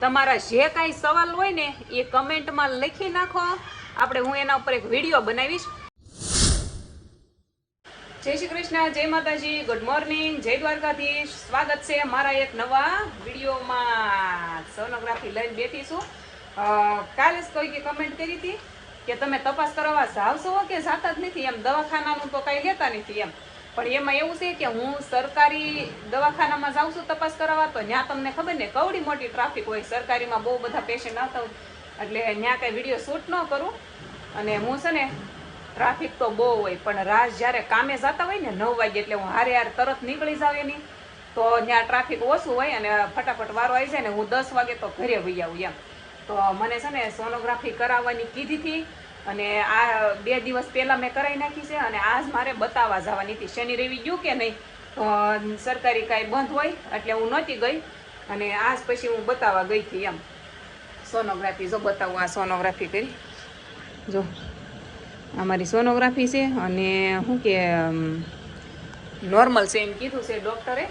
તમારા જે કાંઈ સવાલ હોય ને એ કમેન્ટમાં લખી નાખો. હું એના ઉપર એક વિડીયો બનાવીશ. જય શ્રી કૃષ્ણ, જય માતાજી, ગુડ મોર્નિંગ, જય દ્વારકાધીશ. સ્વાગત છે મારા એક નવા વિડીયોમાં. સોનોગ્રાફી લઈને બેઠી છું. કાલે જ કોઈકે કમેન્ટ કરી હતી કે તમે તપાસ કરાવવા જાવશો કે જાતા જ નથી, એમ દવાખાનાનું તો કાંઈ લેતા નથી એમ. પણ એમાં એવું છે કે હું સરકારી દવાખાનામાં જાઉં છું તપાસ કરાવવા, તો ત્યાં તમને ખબર ને કવડી મોટી ટ્રાફિક હોય. સરકારીમાં બહુ બધા પેશન્ટ આવતા હોય એટલે ત્યાં કાંઈ વિડીયો શૂટ ન કરું. અને હું છે ને ટ્રાફિક તો બહુ હોય, પણ રાત જ્યારે કામે જતા હોય ને 9 વાગે એટલે હું હારે તરત નીકળી જાવ એની, તો ત્યાં ટ્રાફિક ઓછું હોય અને ફટાફટ વારો આવી જાય ને હું 10 વાગે તો ઘરે વહી આવું એમ. તો મને છે ને સોનોગ્રાફી કરાવવાની કીધી હતી અને આ 2 દિવસ પહેલાં મેં કરાવી નાખી છે. અને આજ મારે બતાવવા જવાની હતી. શનિ રવિ ગયું કે નહીં તો સરકારી કાંઈ બંધ હોય એટલે હું નહોતી ગઈ અને આજ પછી હું બતાવવા ગઈ હતી એમ. સોનોગ્રાફી જો બતાવું, આ સોનોગ્રાફી કરી જો, અમારી સોનોગ્રાફી છે અને શું કે નોર્મલ છે એમ કીધું છે ડૉક્ટરે.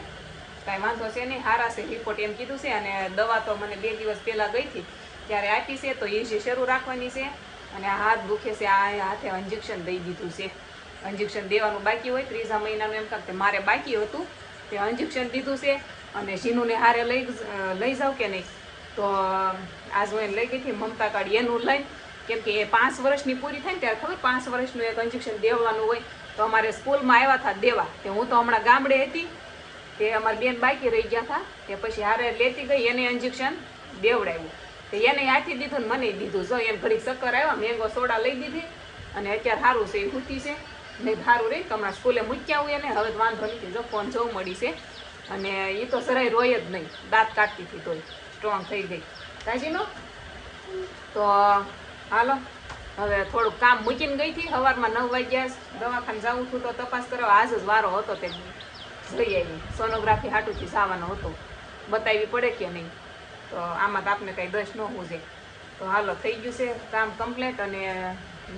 કાંઈ વાંધો છે નહીં, સારા છે રિપોર્ટ એમ કીધું છે. અને દવા તો મને 2 દિવસ પહેલાં ગઈ હતી ત્યારે આપી છે, તો એ જે શરૂ રાખવાની છે. અને આ હાથ દુખે છે, આ હાથે ઇન્જેક્શન દઈ દીધું છે. ઇન્જેક્શન દેવાનું બાકી હોય 3જા મહિનાનું, એમ કાંક મારે બાકી હતું તે ઇન્જેક્શન દીધું છે. અને શીનુને હારે લઈ જાવ કે નહીં, તો આજ હું એને લઈ ગઈ હતી મમતા કાર્ડ એનું લઈને, કેમ કે એ 5 વર્ષની પૂરી થાય ને ત્યારે ખબર 5 વર્ષનું એક ઇન્જેક્શન દેવાનું હોય. તો અમારે સ્કૂલમાં આવ્યા હતા દેવા, તે હું તો હમણાં ગામડે હતી, તે અમારી બેન બાકી રહી ગયા હતા, તે પછી હારે લેતી ગઈ એને ઇન્જેક્શન દેવડાવ્યું. તો એને હાથી દીધું ને મને દીધું. જો એને ઘડીક ચક્કર આવ્યા, મેંગો સોડા લઈ દીધી અને અત્યારે સારું છે, એ સૂતી છે. નહીં સારું રહી તો હમણાં સ્કૂલે મૂક્યા હોય એને, હવે વાંધો નથી. જો ફોન જોવું મળી છે. અને એ તો સરાય રોય જ નહીં, દાંત કાઢતી હતી તોય સ્ટ્રોંગ થઈ ગઈ તાજીનો. તો હાલો હવે થોડુંક કામ મૂકીને ગઈ હતી. સવારમાં 9 વાગ્યા દવાખાને જવું છું તો તપાસ કરવા આજ જ વારો હતો, તે જઈ આવી. સોનોગ્રાફી હાટુથી જવાનો હતો, બતાવવી પડે કે નહીં. તો આમાં તો આપણે કંઈ દશ ન હોવું જોઈએ. તો હાલો થઈ ગયું છે કામ કમ્પ્લીટ અને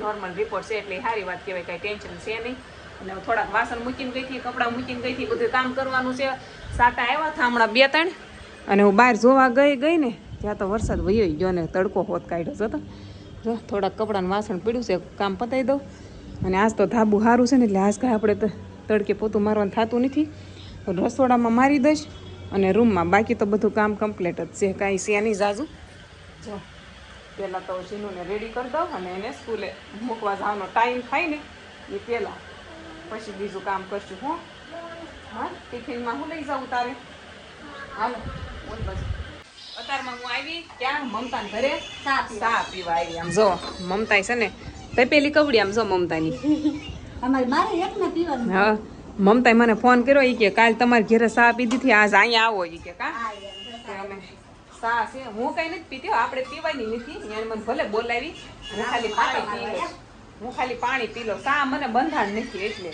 નોર્મલ રિપોર્ટ છે એટલે સારી વાત કહેવાય, કાંઈ ટેન્શન છે નહીં. અને થોડાક વાસણ મૂકીને ગઈ હતી, કપડાં મૂકીને ગઈ હતી, બધું કામ કરવાનું છે. સાટા આવ્યા હતા હમણાં 2-3 અને હું બહાર જોવા ગઈ ને ત્યાં તો વરસાદ વયો ગયો ને તડકો હોત કાઢ્યો હતો. જો થોડાક કપડાનું વાસણ પડ્યું છે, કામ પતાવી દઉં. અને આજ તો ધાબુ સારું છે ને એટલે આજ કાંઈ આપણે તડકે પોતું મારવાનું થતું નથી. રસોડામાં મારી દઈશ અને રૂમમાં, બાકી તો બધું કામ કમ્પ્લીટ જ છે, કાંઈ છે નહીં જાજુ. જો પહેલાં તો શીનુને રેડી કરી દઉં અને એને સ્કૂલે મૂકવા જવાનો ટાઈમ થાય ને એ પહેલાં, પછી બીજું કામ કરશું. હું હા ટિફિનમાં હું લઈ જાઉં તારે? હાલો બોલ બસ. અત્યારમાં હું આવી ક્યાં મમતાને ઘરે ચા પીવા આવી. આમ જો મમતા છે ને તે પેલી કવડી, આમ જો મમતાની. હા મમતાએ મને ફોન કર્યો, એ કે કાલ તમારે ઘરે ચા પીધી હતી, આજ અહીંયા આવો. એ કે કા અમે ચા છે, હું કઈ નથી પીતી, આપણે પીવાની નથી. એને મને ભલે બોલાવી, હું ખાલી પાણી પી લઈશ, હું ખાલી પાણી પી લો. ચા મને બંધાણ નથી, એટલે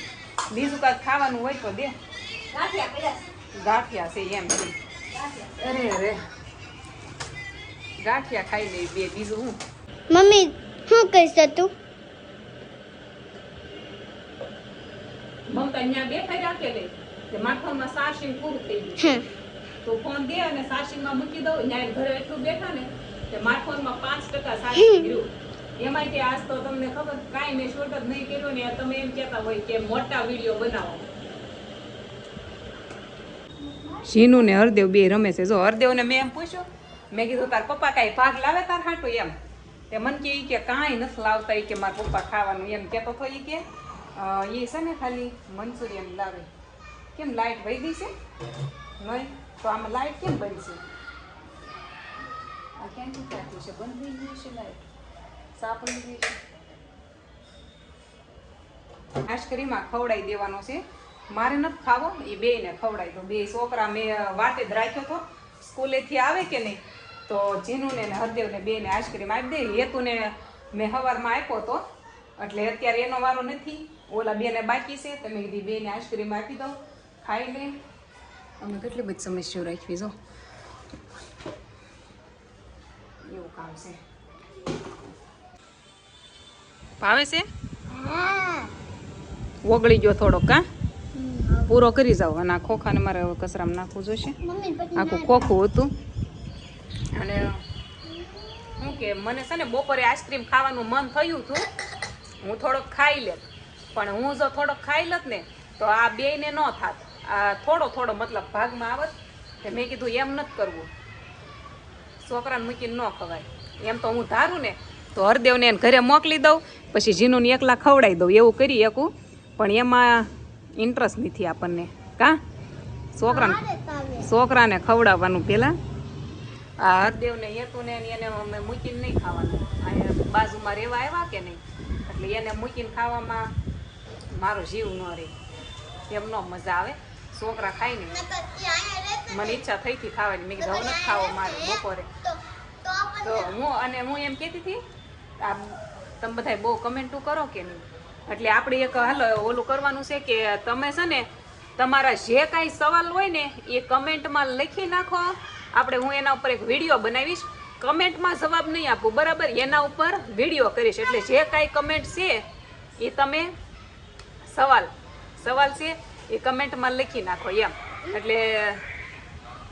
બીજું કાંઈક ખાવાનું હોય તો દે. ગાંઠિયા છે એમ. અરે અરે ગાંઠિયા ખાઈ લઈ 2, બીજું હું. મમ્મી શું કહીશ તું? મમતા અહીંયા બેઠા રાખે લે, માથામાં સારસિંગ પૂરું થઈ ગયું. તો ફોન દે અને સારસિંગમાં મૂકી દઉં. અહીંયા ઘરે એટલું બેઠા ને કે માથામાં 5% સારસિંગ રહ્યું. એમાં કે આજ તો તમને ખબર કાંઈ મેં શોર્ટ જ નહીં કર્યો ને, તમે એમ કહેતા હોય કે મોટા વિડીયો બનાવો. શીનુ ને હરદેવ 2 રમે છે. જો હરદેવને મેં એમ પૂછ્યું, મેં કીધું તાર પપ્પા કાંઈ ભાગ લાવે તાર હાટું એમ? તે મને કે કાંઈ નથી લાવતા, એ કે મારા પપ્પા ખાવાનું એમ કહેતો હતો. એ કે એ છે ને ખાલી મંચુરિયન લાવે. કેમ લાઇટ વહી ગઈ છે? નહીં તો આમાં લાઇટ કેમ બંધ છે? આ ક્યાંથી ક્યાંથી છે? બંધ થઈ ગઈ છે લાઇટ. સાપ પડી ગઈ છે. આઈસ્ક્રીમમાં ખવડાવી દેવાનો છે. મારે નથી ખાવો, એ 2ને ખવડાવી દો. 2 છોકરા મેં વાટે જ રાખ્યો હતો, સ્કૂલેથી આવે કે નહીં તો જીનુને ને હરદેવને 2ને આઈસ્ક્રીમ આપી દે. હેતુને મેં સવારમાં આપ્યો હતો એટલે અત્યારે એનો વારો નથી, ઓલા 2ને બાકી છે. તમે કીધી 2ને આઈસ્ક્રીમ આપી દઉં, ખાઈ લે. અમે કેટલી બધી સમસ્યાઓ રાખવી. જો એવું કામ છે. ભાવે છે? ઓગળી ગયો થોડોક, કા પૂરો કરી જાવ. અને આ ખોખાને મારે કચરામાં નાખવું જોઈશે. આખું ખોખું હતું અને શું કે મને છે ને બપોરે આઈસ્ક્રીમ ખાવાનું મન થયું હતું, હું થોડોક ખાઈ લેત, પણ હું જો થોડોક ખાઈ લત ને તો આ બેયને ન થાત, આ થોડો મતલબ ભાગમાં આવત. તે મેં કીધું એમ નથી કરવું, છોકરાને મૂકીને ન ખવાય. એમ તો હું ધારું ને તો હરદેવને એને ઘરે મોકલી દઉં, પછી જીનુને એકલા ખવડાવી દઉં, એવું કરી શકું. પણ એમાં ઇન્ટરેસ્ટ નથી આપણને, કા છોકરાને ખવડાવવાનું પહેલાં. આ હરદેવને હેતુને એને અમે મૂકીને નહીં ખાવાનું, અહીંયા બાજુમાં રહેવા આવ્યા કે નહીં, એટલે એને મૂકીને ખાવામાં મારો જીવ ન રહે, એમ ન મજા આવે. છોકરા ખાય ને મને ઈચ્છા થઈ હતી ખાવાની, મેં કીધું નથી ખાવો મારે બપોરે. તો હું એમ કહેતી હતી, આ તમે બધા બહુ કમેન્ટો કરો કે નહીં, એટલે આપણે એક હાલો ઓલું કરવાનું છે કે તમે છે ને તમારા જે કાંઈ સવાલ હોય ને એ કમેન્ટમાં લખી નાખો. આપણે હું એના ઉપર એક વિડીયો બનાવીશ, કમેન્ટમાં જવાબ નહીં આપું, બરાબર, એના ઉપર વિડીયો કરીશ. એટલે જે કાંઈ કમેન્ટ છે એ તમે સવાલ છે એ કમેન્ટમાં લખી નાખો એમ. એટલે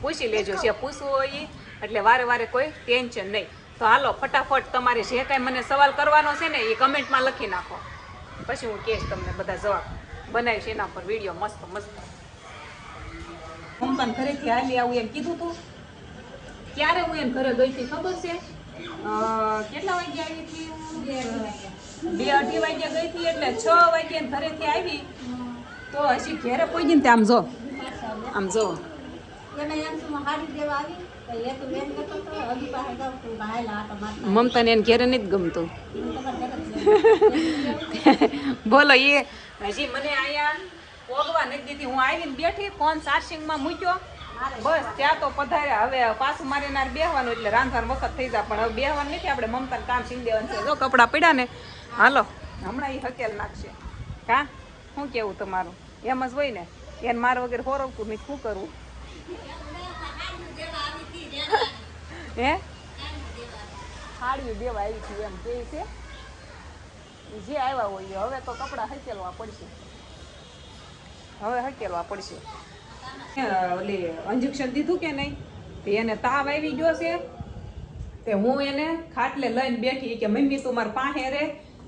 પૂછી લેજો જે પૂછવું હોય એ, એટલે વારે કોઈ ટેન્શન નહીં. તો હાલો ફટાફટ તમારે જે કાંઈ મને સવાલ કરવાનો છે ને એ કમેન્ટમાં લખી નાખો, પછી હું કહીશ તમને બધા જવાબ બનાવીશ એના પર વિડીયો મસ્ત. હું પણ ઘરેથી હાલી આવું એમ કીધું તું, ક્યારે હું એમ ઘરે ગઈ હતી ખબર છે? કેટલા વાગે આવી હતી? 2-2:30 વાગે ગઈ હતી, એટલે 6 વાગે ઘરેથી આવી તો હજી ઘરે પહોંચી ને આમ જો મમતાને એને ઘેરે નથી ગમતું. બોલો, એ હજી મને અહીંયા પોગવા નથી દીધી. હું આવીને બેઠી, ફોન ચાર્જિંગમાં મૂક્યો, બસ ત્યાં તો પધાર્યા. હવે પાછું મારે ના બેહવાનું, એટલે રાંધવાનું વખત થઈ જાય, પણ હવે બેહવાનું નથી, આપણે મમતાને કામ સીન દેવાનું છે. જો કપડાં પડ્યા ને, હાલો હમણાં એ હકેલ નાખશે. કા શું કેવું તમારું? એમ જ હોય ને, એને મારા વગર હોરવતું નહીં, શું કરવું? હે સાડી દેવા આવી હતી એમ કે છે, જે આવ્યા હોય હવે તો કપડાં હકેલવા પડશે. ઓલી ઇન્જેક્શન દીધું કે નહીં, તે એને તાવ આવી ગયો છે, તે હું એને ખાટલે લઈને બેઠી કે મમ્મી તું મારા પાસે રે,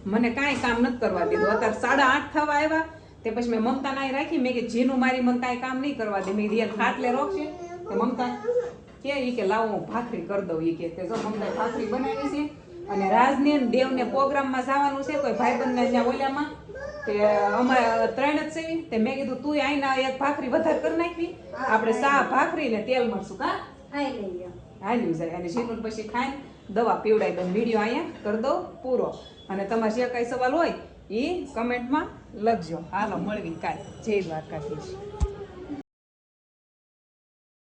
મને કાંઈ કામ નથી કરવા દીધું. અત્યારે 8:30 થવા આવ્યા, તે પછી મેં મમતા નાઈ રાખી, મેં કે જીનું મારી મને કાંઈ કામ નહીં કરવા દે. મેં કીધું ખાટલે રોકશે, તે મમતા કે લાવો હું ભાખરી કરી દઉં. એ કે જો મમતા ભાખરી બનાવી છે, અને રાજને દેવને પ્રોગ્રામમાં જવાનું છે કોઈ ભાઈબંધને ત્યાં ઓલામાં, તે અમારે 3 જ છે. તે મેં કીધું તું આઈના એક ભાખરી વધારે કરી નાખવી, આપણે સા ભાખરી ને તેલ મરશું કા હાલ્યું જાય. અને જીનું પછી ખાઈને દવા પીવડાવી દઉં. વિડીયો અહીંયા કરી દઉં પૂરો. અને તમારે જે કાંઈ સવાલ હોય એ કમેન્ટમાં લખજો. હાલો મળવી કાલે. જય દ્વારકાધીશ.